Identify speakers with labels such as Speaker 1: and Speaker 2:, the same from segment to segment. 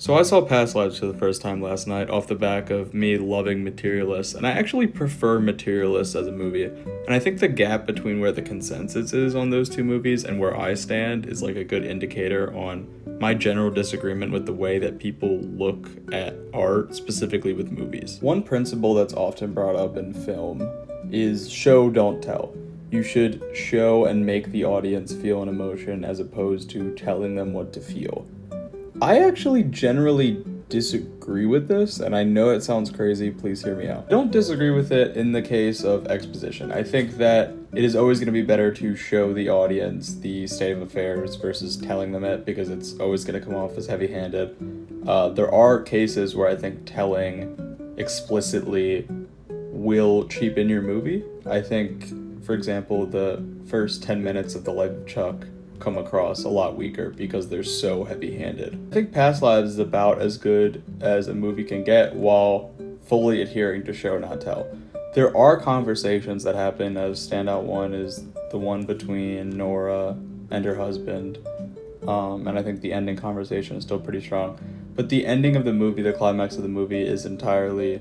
Speaker 1: So I saw Past Lives for the first time last night off the back of me loving Materialists, and I actually prefer Materialists as a movie. And I think the gap between where the consensus is on those two movies and where I stand is like a good indicator on my general disagreement with the way that people look at art, specifically with movies. One principle that's often brought up in film is show, don't tell. You should show and make the audience feel an emotion as opposed to telling them what to feel. I actually generally disagree with this, and I know it sounds crazy, please hear me out. I don't disagree with it in the case of exposition. I think that it is always going to be better to show the audience the state of affairs versus telling them it, because it's always going to come off as heavy-handed. There are cases where I think telling explicitly will cheapen your movie. I think, for example, the first 10 minutes of The Life of Chuck come across a lot weaker because they're so heavy-handed. I think Past Lives is about as good as a movie can get while fully adhering to show, not tell. There are conversations that happen. A standout one is the one between Nora and her husband, and I think the ending conversation is still pretty strong. But the ending of the movie, the climax of the movie, is entirely,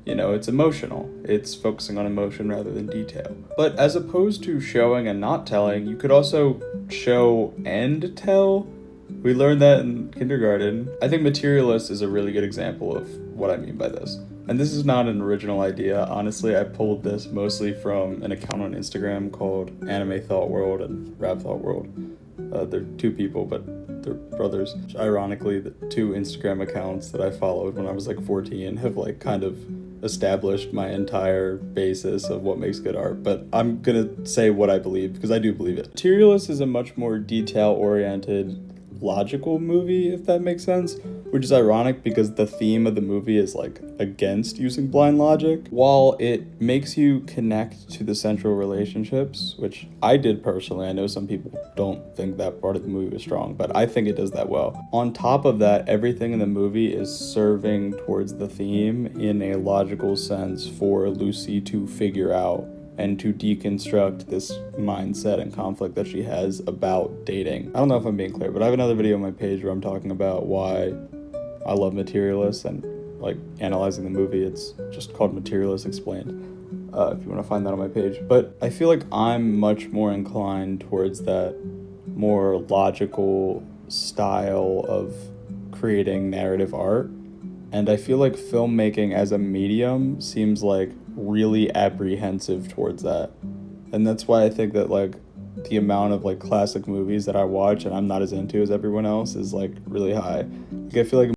Speaker 1: it's emotional. It's focusing on emotion rather than detail. But as opposed to showing and not telling, you could also show and tell. We learned that in kindergarten. I think Materialist is a really good example of what I mean by this. And this is not an original idea. Honestly, I pulled this mostly from an account on Instagram called Anime Thought World and Rap Thought World. They're two people, but they're brothers. Ironically, the two Instagram accounts that I followed when I was like 14 have like kind of established my entire basis of what makes good art. But I'm gonna say what I believe because I do believe it. Materialist is a much more detail-oriented, logical movie, if that makes sense, which is ironic because the theme of the movie is like against using blind logic. While it makes you connect to the central relationships, which I did personally, I know some people don't think that part of the movie was strong, but I think it does that well. On top of that, everything in the movie is serving towards the theme in a logical sense for Lucy to figure out and to deconstruct this mindset and conflict that she has about dating. I don't know if I'm being clear, but I have another video on my page where I'm talking about why I love Materialists and like analyzing the movie. It's just called Materialists Explained, if you want to find that on my page. But I feel like I'm much more inclined towards that more logical style of creating narrative art. And I feel like filmmaking as a medium seems like really apprehensive towards that. And that's why I think that like the amount of like classic movies that I watch and I'm not as into as everyone else is like really high. Like I feel like